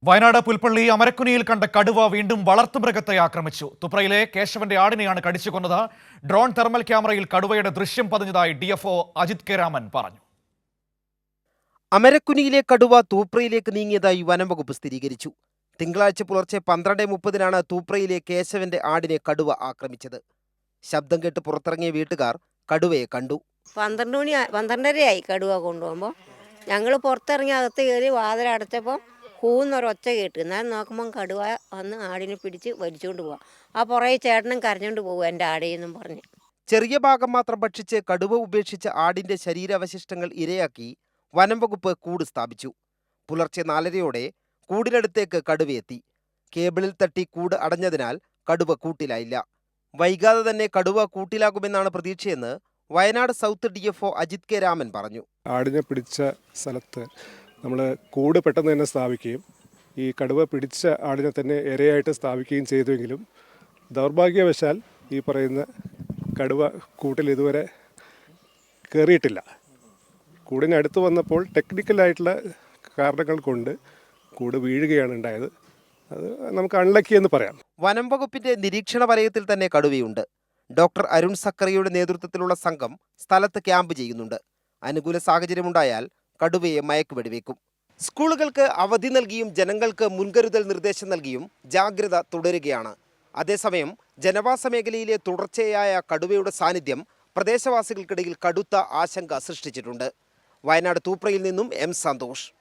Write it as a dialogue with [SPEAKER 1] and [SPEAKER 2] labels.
[SPEAKER 1] വയനാട് പുൽപ്പള്ളി അമരക്കുനിയിൽ കണ്ട കടുവ വീണ്ടും വളർത്തുമൃഗത്തെ ആക്രമിച്ചു. തുപ്രയിലെ കേശവന്റെ ആടിനെയാണ് കടിച്ചു കൊന്നത്. ഡ്രോൺ തെർമൽ ക്യാമറയിൽ കടുവയുടെ ദൃശ്യം പതിഞ്ഞതായി ഡിഎഫ്ഒ അജിത് കെ രാമൻ പറഞ്ഞു.
[SPEAKER 2] അമരക്കുനിയിലെ കടുവ തൂപ്രയിലേക്ക് നീങ്ങിയതായി വനംവകുപ്പ് സ്ഥിരീകരിച്ചു. തിങ്കളാഴ്ച പുലർച്ചെ 12:30-നാണ് തൂപ്രയിലെ കേശവന്റെ ആടിനെ കടുവ ആക്രമിച്ചത്. ശബ്ദം കേട്ട് പുറത്തിറങ്ങിയ വീട്ടുകാർ കടുവയെ കണ്ടു.
[SPEAKER 3] 12:30 കടുവ കൊണ്ടുപോകുമ്പോൾ ഞങ്ങൾ പുറത്തിറങ്ങി അകത്ത് കയറി വാതിലടച്ചപ്പോൾ കൂന്നൊരൊച്ച കേട്ട്. എന്നാൽ നോക്കുമ്പം കടുവ വന്ന് ആടിനെ പിടിച്ച് വലിച്ചുകൊണ്ട് പോവാം. ആ പുറകെ ചേട്ടനും കരഞ്ഞുകൊണ്ട് പോകും എൻ്റെ ആടേന്നും പറഞ്ഞ്.
[SPEAKER 2] ചെറിയ ഭാഗം മാത്രം ഭക്ഷിച്ച് കടുവ ഉപേക്ഷിച്ച ആടിന്റെ ശരീരാവശിഷ്ടങ്ങൾ ഇരയാക്കി വനംവകുപ്പ് കൂട് സ്ഥാപിച്ചു. പുലർച്ചെ 4:30-ഓടെ കൂടിനടുത്തേക്ക് കടുവയെത്തി. കേബിളിൽ തട്ടി കൂട് അടഞ്ഞതിനാൽ കടുവ കൂട്ടിലായില്ല. വൈകാതെ തന്നെ കടുവ കൂട്ടിലാകുമെന്നാണ് പ്രതീക്ഷയെന്ന് Wayanad south DFO Ajith K Raman പറഞ്ഞു.
[SPEAKER 4] ആടിനെ പിടിച്ച സ്ഥലത്ത് നമ്മൾ കൂട് പെട്ടെന്ന് തന്നെ സ്ഥാപിക്കുകയും ഈ കടുവ പിടിച്ച ആടിനെ തന്നെ ഇരയായിട്ട് സ്ഥാപിക്കുകയും ചെയ്തുവെങ്കിലും ദൗർഭാഗ്യവശാൽ ഈ പറയുന്ന കടുവ കൂട്ടിൽ ഇതുവരെ കയറിയിട്ടില്ല. കൂടിനടുത്ത് വന്നപ്പോൾ ടെക്നിക്കലായിട്ടുള്ള കാരണങ്ങൾ കൊണ്ട് കൂട് വീഴുകയാണ് ഉണ്ടായത്. അത് നമുക്ക് അൺലക്കി എന്ന് പറയാം.
[SPEAKER 2] വനം വകുപ്പിന്റെ നിരീക്ഷണ വലയത്തിൽ തന്നെ കടുവയുണ്ട്. ഡോക്ടർ അരുൺ സക്കറിയയുടെ നേതൃത്വത്തിലുള്ള സംഘം സ്ഥലത്ത് ക്യാമ്പ് ചെയ്യുന്നുണ്ട്. അനുകൂല സാഹചര്യമുണ്ടായാൽ കടുവയെ മയക്കുവെടിവെക്കും. സ്കൂളുകൾക്ക് അവധി നൽകിയും ജനങ്ങൾക്ക് മുൻകരുതൽ നിർദ്ദേശം നൽകിയും ജാഗ്രത തുടരുകയാണ്. അതേസമയം ജനവാസ മേഖലയിലെ തുടർച്ചയായ കടുവയുടെ സാന്നിധ്യം പ്രദേശവാസികൾക്കിടയിൽ കടുത്ത ആശങ്ക സൃഷ്ടിച്ചിട്ടുണ്ട്. വയനാട് തൂപ്രയിൽ നിന്നും എം സന്തോഷ്.